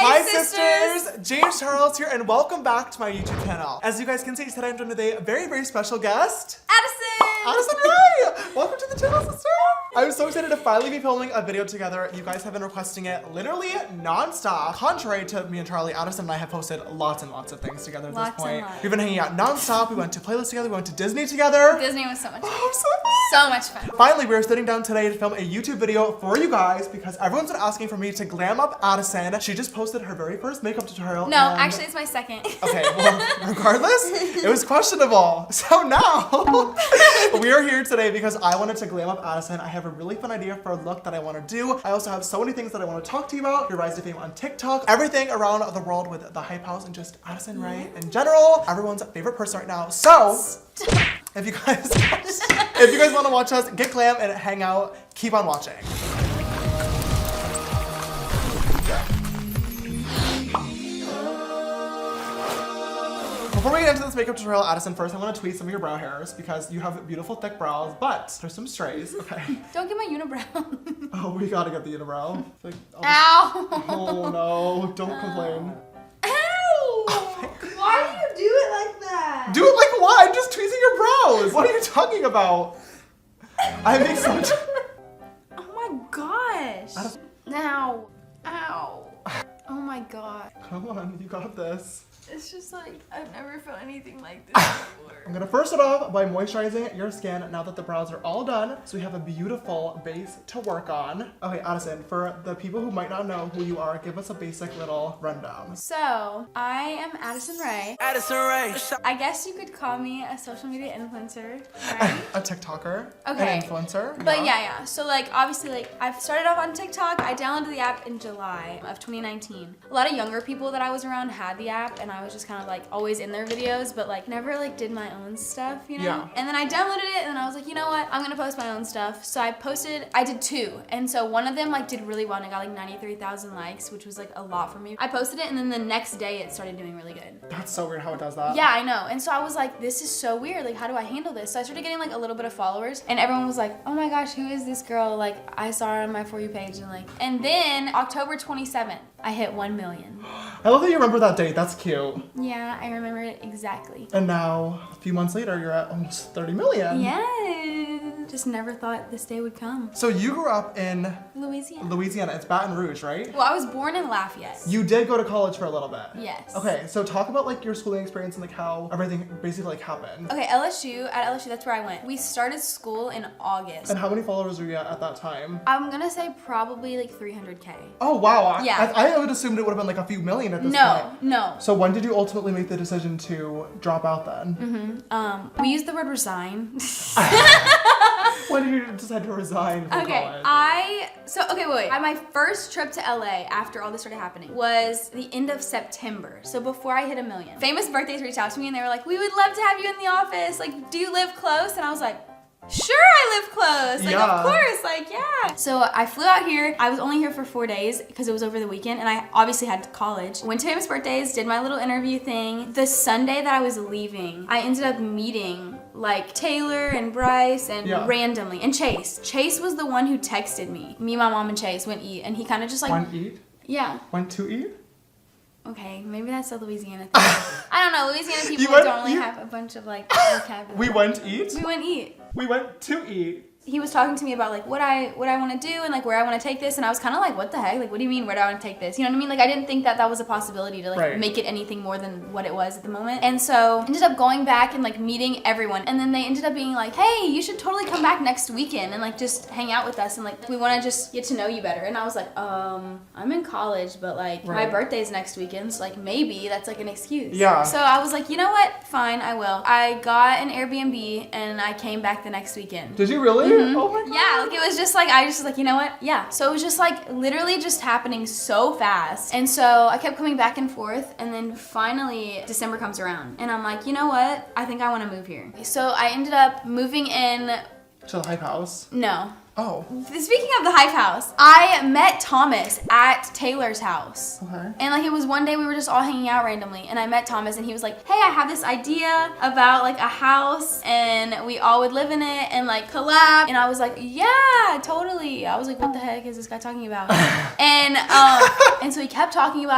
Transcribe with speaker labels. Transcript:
Speaker 1: Hi sisters! James Charles here and welcome back to my YouTube channel. As you guys can see, today I'm joined with a very, very special guest. Addison Ray! Welcome to the channel, sister! I'm so excited to finally be filming a video together. You guys have been requesting it literally non-stop. Contrary to me and Charlie, Addison and I have posted lots and lots of things together at this point. We've been hanging out non-stop. We went to playlists together. We went to Disney together.
Speaker 2: Disney was so much fun.
Speaker 1: Oh, so fun!
Speaker 2: So much fun.
Speaker 1: Finally, we're sitting down today to film a YouTube video for you guys because everyone's been asking for me to glam up Addison. She just posted her very first makeup tutorial.
Speaker 2: No, actually it's my second.
Speaker 1: Okay, well, regardless, it was questionable. So now, we are here today because I wanted to glam up Addison. I have a really fun idea for a look that I want to do. I also have so many things that I want to talk to you about. Your rise to fame on TikTok, everything around the world with the Hype House and just Addison Ray in general. Everyone's favorite person right now. So, if you guys want to watch us get glam and hang out, keep on watching. Before we get into this makeup tutorial, Addison, first I want to tweeze some of your brow hairs because you have beautiful thick brows, but there's some strays, okay?
Speaker 2: Don't get my unibrow.
Speaker 1: Oh, we gotta get the unibrow. Like,
Speaker 2: Ow!
Speaker 1: Oh no, don't complain.
Speaker 2: Ow!
Speaker 1: Oh
Speaker 3: Why do you do it like that?
Speaker 1: do it like what? I'm just tweezing your brows. What are you talking about? I make so much.
Speaker 2: Oh my gosh.
Speaker 1: Addison.
Speaker 2: Ow. Ow. Oh my god.
Speaker 1: Come on, you got this.
Speaker 2: It's just like, I've never felt anything like this before.
Speaker 1: I'm gonna first start off by moisturizing your skin now that the brows are all done, so we have a beautiful base to work on. Okay, Addison, for the people who might not know who you are, give us a basic little rundown.
Speaker 2: So, I am Addison Ray.
Speaker 4: Addison Ray.
Speaker 2: I guess you could call me a social media influencer, right?
Speaker 1: A TikToker,
Speaker 2: Okay.
Speaker 1: an influencer.
Speaker 2: But yeah. So like, obviously like, I've started off on TikTok. I downloaded the app in July of 2019. A lot of younger people that I was around had the app and I was just kind of like always in their videos, but like never like did my own stuff, you know?
Speaker 1: Yeah.
Speaker 2: And then I downloaded it and then I was like, you know what? I'm gonna post my own stuff. So I did 2. And so one of them like did really well and I got like 93,000 likes, which was like a lot for me. I posted it and then the next day it started doing really good.
Speaker 1: That's so weird how it does that.
Speaker 2: Yeah, I know. And so I was like, this is so weird. Like, how do I handle this? So I started getting like a little bit of followers and everyone was like, oh my gosh, who is this girl? Like, I saw her on my For You page and then October 27th, I hit 1 million.
Speaker 1: I love that you remember that date. That's cute.
Speaker 2: Yeah, I remember it exactly.
Speaker 1: And now, a few months later, you're at almost 30 million.
Speaker 2: Yeah. Just never thought this day would come.
Speaker 1: So you grew up in
Speaker 2: Louisiana.
Speaker 1: It's Baton Rouge, right?
Speaker 2: Well, I was born in Lafayette.
Speaker 1: You did go to college for a little bit.
Speaker 2: Yes.
Speaker 1: Okay, so talk about like your schooling experience and like how everything basically like happened.
Speaker 2: Okay, at LSU, that's where I went. We started school in August.
Speaker 1: And how many followers were you at that time?
Speaker 2: I'm gonna say probably like 300K.
Speaker 1: Oh wow.
Speaker 2: Yeah.
Speaker 1: I would assumed it would have been like a few million at this point.
Speaker 2: No.
Speaker 1: So when did you ultimately make the decision to drop out then?
Speaker 2: We used the word resign.
Speaker 1: When did you decide to resign from college?
Speaker 2: Wait. My first trip to LA after all this started happening was the end of September. So before I hit 1 million. Famous Birthdays reached out to me and they were like, we would love to have you in the office. Like, do you live close? And I was like, sure, I live close. Like,
Speaker 1: yeah.
Speaker 2: Of course, like, yeah. So I flew out here. I was only here for 4 days because it was over the weekend and I obviously had college. Went to Famous Birthdays, did my little interview thing. The Sunday that I was leaving, I ended up meeting like Taylor and Bryce and randomly. And Chase. Chase was the one who texted me. Me, my mom, and Chase went eat and he kind of just like.
Speaker 1: Went eat?
Speaker 2: Yeah.
Speaker 1: Went to eat?
Speaker 2: Okay, maybe that's a Louisiana thing. I don't know, Louisiana people don't really have a bunch of like vocabulary.
Speaker 1: We went eat?
Speaker 2: We went eat.
Speaker 1: We went to eat.
Speaker 2: He was talking to me about like what I want to do and like where I want to take this and I was kind of like, what the heck? Like, what do you mean, where do I want to take this? You know what I mean? Like, I didn't think that that was a possibility to like make it anything more than what it was at the moment. And so ended up going back and like meeting everyone. And then they ended up being like, hey, you should totally come back next weekend and like just hang out with us and like we want to just get to know you better. And I was like, I'm in college, but like my birthday's next weekend, so like maybe that's like an excuse.
Speaker 1: Yeah.
Speaker 2: So I was like, you know what? Fine, I will. I got an Airbnb and I came back the next weekend.
Speaker 1: Did you really? Oh my god.
Speaker 2: Yeah. Like it was just like, I just was like, you know what? Yeah. So it was just like literally just happening so fast. And so I kept coming back and forth and then finally December comes around and I'm like, you know what? I think I want to move here. So I ended up moving in.
Speaker 1: To the Hype House?
Speaker 2: No.
Speaker 1: Oh.
Speaker 2: Speaking of the Hype House, I met Thomas at Taylor's house.
Speaker 1: Okay.
Speaker 2: And like it was one day we were just all hanging out randomly and I met Thomas and he was like, hey, I have this idea about like a house and we all would live in it and like collab. And I was like, yeah, totally. I was like, what the heck is this guy talking about? And so he kept talking about